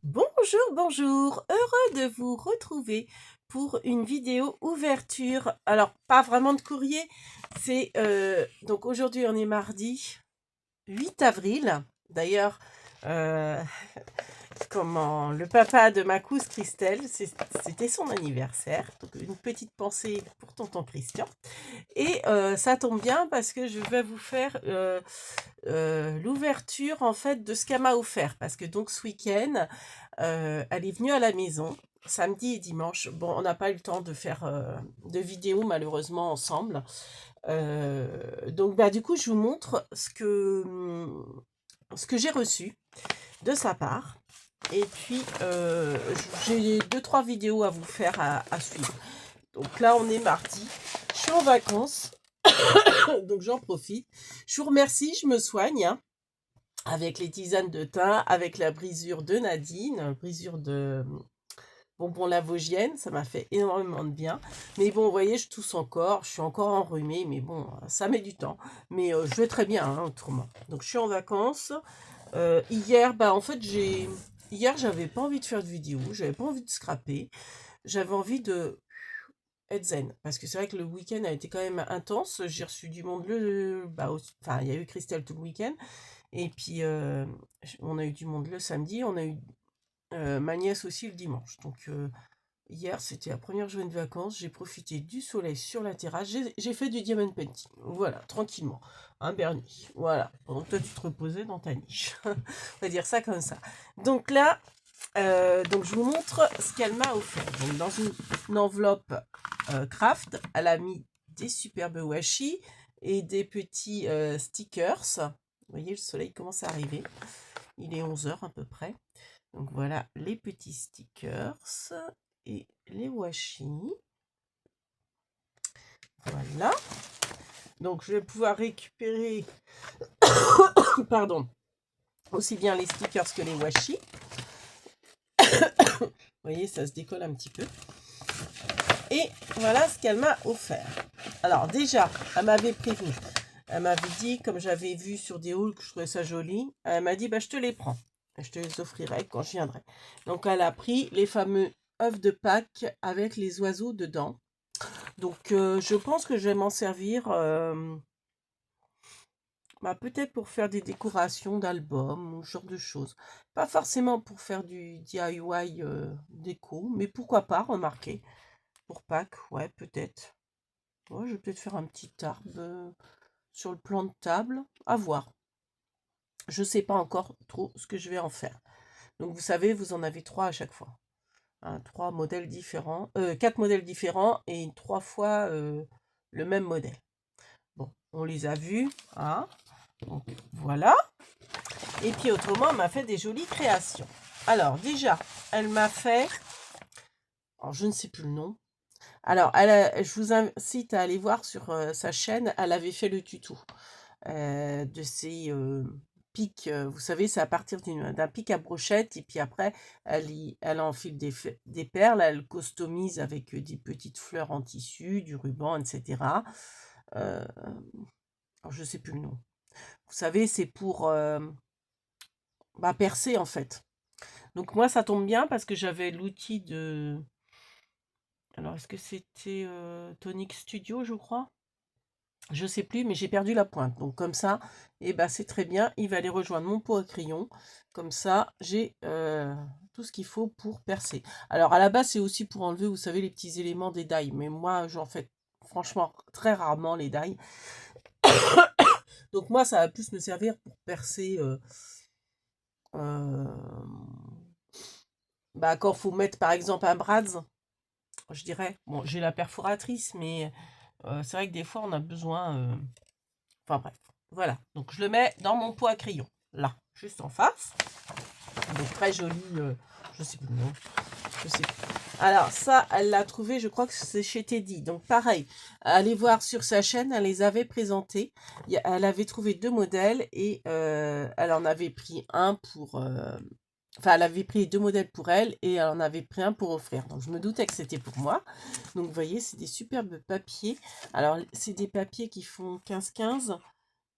Bonjour, bonjour, heureux de vous retrouver pour une vidéo ouverture. Alors, pas vraiment de courrier, c'est donc aujourd'hui on est mardi 8 avril. D'ailleurs, euh, comment le papa de ma cousine Christelle, c'était son anniversaire. Donc une petite pensée pour tonton Christian. Et ça tombe bien parce que je vais vous faire l'ouverture en fait de ce qu'elle m'a offert. Parce que donc ce week-end, elle est venue à la maison, samedi et dimanche. Bon, on n'a pas eu le temps de faire de vidéo malheureusement ensemble. Donc bah du coup, je vous montre ce que j'ai reçu de sa part. Et puis, j'ai deux, trois vidéos à vous faire à suivre. Donc là, on est mardi. Je suis en vacances, donc j'en profite. Je vous remercie, je me soigne, hein, avec les tisanes de thym, avec la brisure de Nadine, brisure de bonbons Lavogienne, ça m'a fait énormément de bien. Mais bon, vous voyez, je tousse encore, je suis encore enrhumée, mais bon, ça met du temps. Mais je vais très bien, hein, autrement. Donc je suis en vacances. Hier, bah en fait, hier, j'avais pas envie de faire de vidéo, j'avais pas envie de scraper, j'avais envie de être zen. Parce que c'est vrai que le week-end a été quand même intense. J'ai reçu du monde enfin, il y a eu Christelle tout le week-end. Et puis, on a eu du monde le samedi, on a eu ma nièce aussi le dimanche. Donc, hier, c'était la première journée de vacances. J'ai profité du soleil sur la terrasse. J'ai fait du diamond painting. Voilà, tranquillement. Un Bernie. Voilà. Pendant que toi, tu te reposais dans ta niche. On va dire ça comme ça. Donc là, donc je vous montre ce qu'elle m'a offert. Donc, dans une enveloppe craft, elle a mis des superbes washi et des petits stickers. Vous voyez, le soleil commence à arriver. Il est 11 heures à peu près. Donc voilà les petits stickers et les washi. Voilà. Donc je vais pouvoir récupérer pardon, aussi bien les stickers que les washi. Vous voyez, ça se décolle un petit peu. Et voilà ce qu'elle m'a offert. Alors déjà, elle m'avait prévenu. Elle m'avait dit, comme j'avais vu sur des hauls que je trouvais ça joli, elle m'a dit, bah, je te les prends. Je te les offrirai quand je viendrai. Donc elle a pris les fameux œufs de Pâques avec les oiseaux dedans. Donc je pense que je vais m'en servir bah, peut-être pour faire des décorations d'albums ou ce genre de choses. Pas forcément pour faire du DIY déco, mais pourquoi pas, remarquez. Pour Pâques, ouais, peut-être. Ouais, je vais peut-être faire un petit arbre sur le plan de table. À voir. Je ne sais pas encore trop ce que je vais en faire. Donc vous savez, vous en avez 3 à chaque fois. Hein, 3 modèles différents, 4 modèles différents et 3 fois le même modèle. Bon, on les a vus, hein. Donc voilà. Et puis autrement, elle m'a fait des jolies créations. Alors déjà, elle m'a fait, alors je ne sais plus le nom. Alors, je vous incite à aller voir sur sa chaîne, elle avait fait le tuto de ces pics. Vous savez, c'est à partir d'un pic à brochette et puis après, elle enfile des perles, elle customise avec des petites fleurs en tissu, du ruban, etc. Alors, je ne sais plus le nom. Vous savez, c'est pour percer en fait. Donc moi, ça tombe bien parce que j'avais l'outil de... Alors, est-ce que c'était Tonic Studio, je crois? Je sais plus, mais j'ai perdu la pointe. Donc comme ça, eh ben, c'est très bien. Il va aller rejoindre mon pot à crayon. Comme ça, j'ai tout ce qu'il faut pour percer. Alors à la base, c'est aussi pour enlever, vous savez, les petits éléments des die. Mais moi, j'en fais franchement très rarement les die. Donc moi, ça va plus me servir pour percer... quand il faut mettre par exemple un brads, je dirais. Bon, j'ai la perforatrice, mais c'est vrai que des fois, on a besoin... Enfin bref, voilà. Donc je le mets dans mon pot à crayon, là, juste en face. Donc très joli, je sais plus le nom, je sais plus. Alors ça, elle l'a trouvé, je crois que c'est chez Teddy. Donc pareil, allez voir sur sa chaîne, elle les avait présentés. Elle avait trouvé 2 modèles et elle en avait pris un pour... Enfin, elle avait pris 2 modèles pour elle et elle en avait pris un pour offrir. Donc je me doutais que c'était pour moi. Donc vous voyez, c'est des superbes papiers. Alors c'est des papiers qui font 15-15,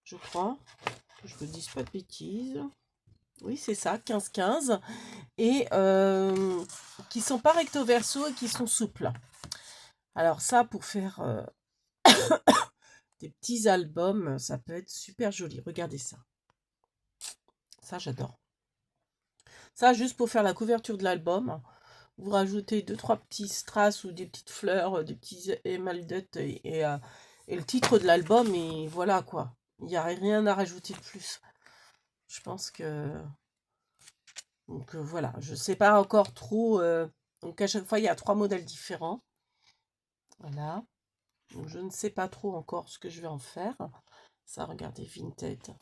je crois. Que je ne dise pas de bêtises. Oui, c'est ça, 15-15. Et qui sont pas recto verso et qui sont souples. Alors ça, pour faire des petits albums, ça peut être super joli. Regardez ça. Ça, j'adore. Ça, juste pour faire la couverture de l'album, vous rajoutez 2-3 petits strass ou des petites fleurs, des petits émeraudes et le titre de l'album, et voilà quoi. Il n'y a rien à rajouter de plus. Je pense que... Donc voilà, je ne sais pas encore trop. Donc à chaque fois, il y a 3 modèles différents. Voilà. Donc je ne sais pas trop encore ce que je vais en faire. Ça, regardez, Vinted.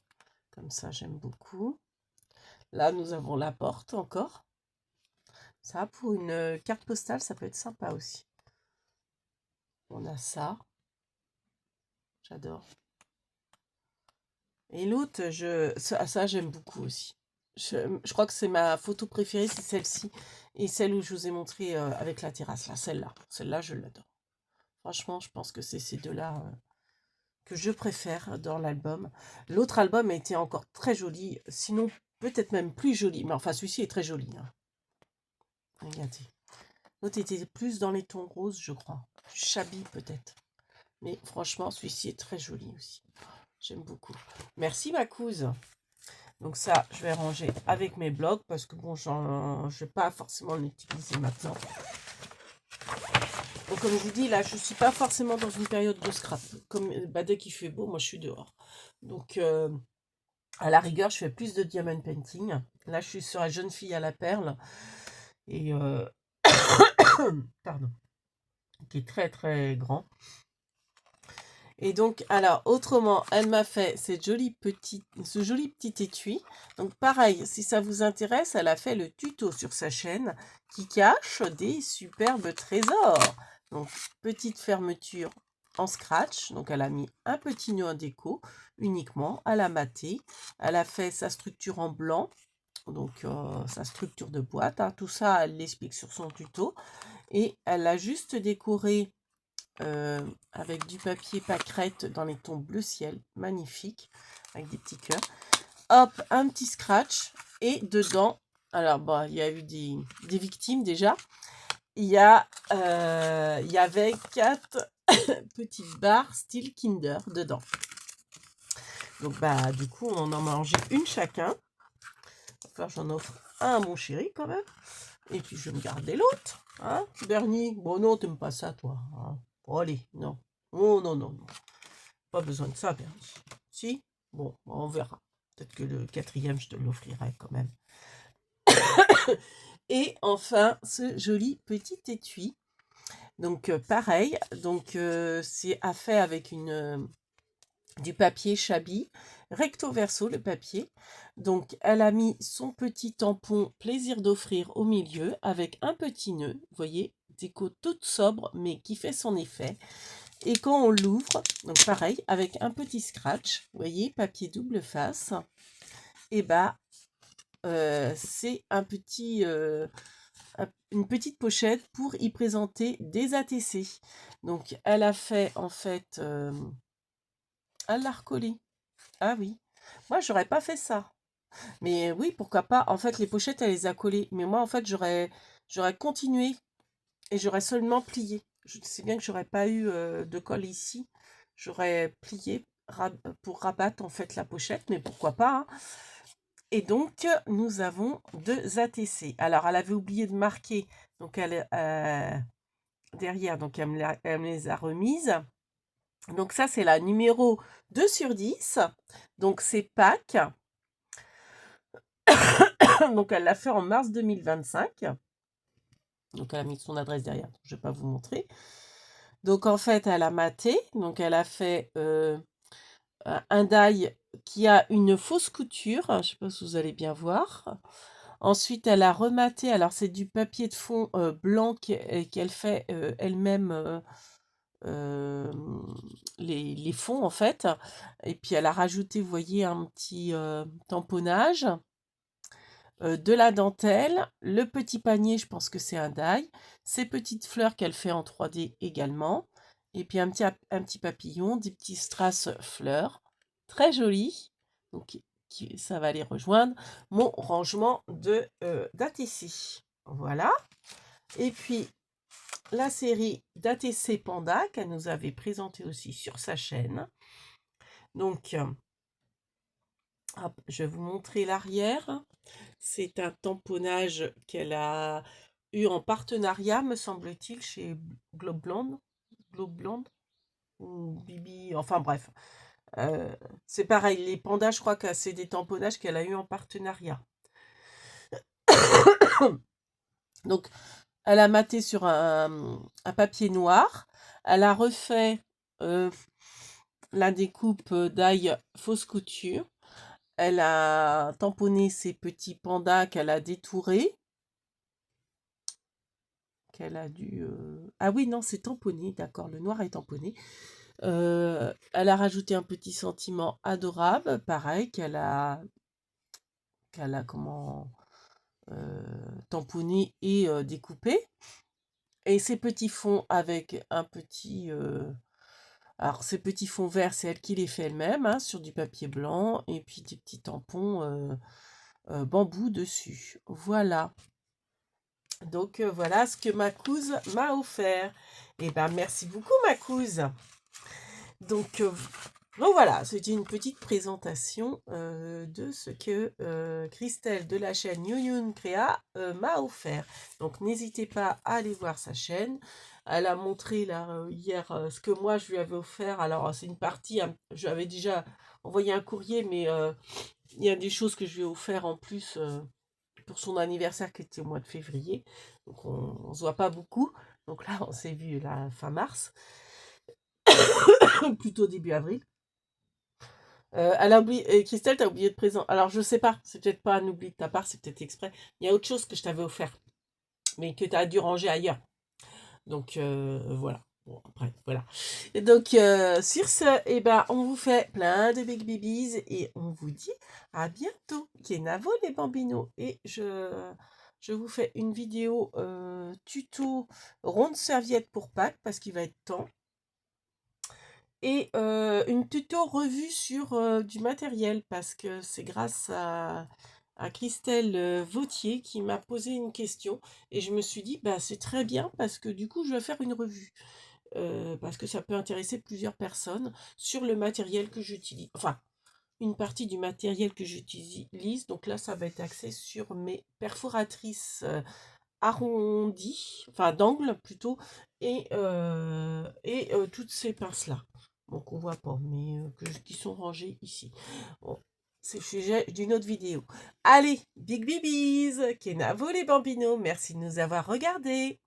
Comme ça, j'aime beaucoup. Là, nous avons la porte encore. Ça, pour une carte postale, ça peut être sympa aussi. On a ça. J'adore. Et l'autre, ça j'aime beaucoup aussi. Je crois que c'est ma photo préférée, c'est celle-ci. Et celle où je vous ai montré avec la terrasse, là, celle-là. Celle-là, je l'adore. Franchement, je pense que c'est ces deux-là que je préfère dans l'album. L'autre album était encore très joli, sinon peut-être même plus joli. Mais enfin, celui-ci est très joli, hein. Regardez. L'autre était plus dans les tons roses, je crois. Shabby peut-être. Mais franchement, celui-ci est très joli aussi. J'aime beaucoup. Merci ma couse. Donc ça, je vais ranger avec mes blocs parce que bon, je ne vais pas forcément l'utiliser maintenant. Donc comme je vous dis, là, je ne suis pas forcément dans une période de scrap. Comme dès qu'il fait beau, moi je suis dehors. Donc à la rigueur, je fais plus de diamond painting. Là, je suis sur la jeune fille à la perle. Et pardon. Qui est très très grand. Et donc, alors, autrement, elle m'a fait ce joli petit étui. Donc, pareil, si ça vous intéresse, elle a fait le tuto sur sa chaîne qui cache des superbes trésors. Donc, petite fermeture en scratch. Donc, elle a mis un petit nœud en déco uniquement. Elle a maté. Elle a fait sa structure en blanc. Donc, sa structure de boîte. Hein. Tout ça, elle l'explique sur son tuto. Et elle a juste décoré avec du papier pâquerette dans les tons bleu ciel, magnifique, avec des petits cœurs. Hop, un petit scratch, et dedans, alors bon, il y a eu des victimes déjà, il y avait 4 petites barres style Kinder dedans. Donc bah du coup, on en mangeait une chacun. Enfin, j'en offre un à mon chéri quand même. Et puis je vais me garder l'autre. Hein, Bernie, bon non, t'aimes pas ça toi. Hein. Oh, allez, non. Oh non, non, non. Pas besoin de ça, Bernie. Si? Bon, on verra. Peut-être que le 4e, je te l'offrirai quand même. Et enfin, ce joli petit étui. Donc, pareil. Donc, c'est à faire avec du papier Shabby. Recto verso, le papier. Donc, elle a mis son petit tampon plaisir d'offrir au milieu avec un petit nœud. Vous voyez, déco toute sobre, mais qui fait son effet. Et quand on l'ouvre, donc pareil, avec un petit scratch, vous voyez, papier double face, et bah, c'est une petite pochette pour y présenter des ATC. Donc, elle a fait, en fait, elle l'a recollé. Ah oui, moi, j'aurais pas fait ça. Mais oui, pourquoi pas. En fait, les pochettes, elle les a collées. Mais moi, en fait, j'aurais continué et j'aurais seulement plié. Je sais bien que j'aurais pas eu de colle ici. J'aurais plié pour rabattre en fait la pochette, mais pourquoi pas. Hein. Et donc, nous avons 2 ATC. Alors, elle avait oublié de marquer, donc elle derrière, donc elle me les a remises. Donc ça, c'est la numéro 2/10. Donc c'est Pâques. Donc elle l'a fait en mars 2025. Donc elle a mis son adresse derrière, je ne vais pas vous montrer. Donc en fait, elle a maté, donc elle a fait un die qui a une fausse couture, je ne sais pas si vous allez bien voir. Ensuite, elle a rematé, alors c'est du papier de fond blanc qu'elle fait elle-même les fonds en fait. Et puis elle a rajouté, vous voyez, un petit tamponnage. De la dentelle, le petit panier, je pense que c'est un die, ces petites fleurs qu'elle fait en 3D également, et puis un petit papillon, des petits strass fleurs, très joli, donc ça va aller rejoindre mon rangement de d'ATC. Voilà. Et puis, la série d'ATC Panda qu'elle nous avait présentée aussi sur sa chaîne. Donc, hop, je vais vous montrer l'arrière. C'est un tamponnage qu'elle a eu en partenariat, me semble-t-il, chez Globeland ou Bibi, enfin bref. C'est pareil, les pandas, je crois que c'est des tamponnages qu'elle a eu en partenariat. Donc, elle a maté sur un papier noir. Elle a refait la découpe d'ail fausse couture. Elle a tamponné ses petits pandas qu'elle a détourés. Qu'elle a dû... Ah oui, non, c'est tamponné, d'accord, le noir est tamponné. Elle a rajouté un petit sentiment adorable, pareil, qu'elle a comment tamponné et découpé. Et ces petits fonds avec un petit... alors, ces petits fonds verts, c'est elle qui les fait elle-même, hein, sur du papier blanc, et puis des petits tampons bambou dessus. Voilà. Donc, voilà ce que ma couse m'a offert. Et ben, merci beaucoup, ma couse. Donc voilà, c'était une petite présentation de ce que Christelle de la chaîne Youyun Créa m'a offert. Donc n'hésitez pas à aller voir sa chaîne. Elle a montré là hier ce que moi je lui avais offert. Alors c'est une partie, je lui avais déjà envoyé un courrier, mais il y a des choses que je lui ai offert en plus pour son anniversaire qui était au mois de février. Donc on ne se voit pas beaucoup. Donc là on s'est vu la fin mars. Plutôt début avril. Elle a oublié, Christelle, t'as oublié de présent. Alors, je sais pas, c'est peut-être pas un oubli de ta part, c'est peut-être exprès. Il y a autre chose que je t'avais offert, mais que tu as dû ranger ailleurs. Donc, voilà. Bon, après, voilà. Et donc, sur ce, eh ben, on vous fait plein de big babies et on vous dit à bientôt. Kenavo les bambinos. Et je vous fais une vidéo tuto ronde serviette pour Pâques parce qu'il va être temps. Et une tuto revue sur du matériel parce que c'est grâce à Christelle Vautier qui m'a posé une question et je me suis dit bah c'est très bien parce que du coup je vais faire une revue parce que ça peut intéresser plusieurs personnes sur le matériel que j'utilise, enfin une partie du matériel que j'utilise. Donc là ça va être axé sur mes perforatrices arrondies, enfin d'angle plutôt, et toutes ces pinces là. Donc on voit pas, mais qui sont rangées ici. Bon, c'est le sujet d'une autre vidéo. Allez, big babies, Kenavo les bambinos, merci de nous avoir regardés.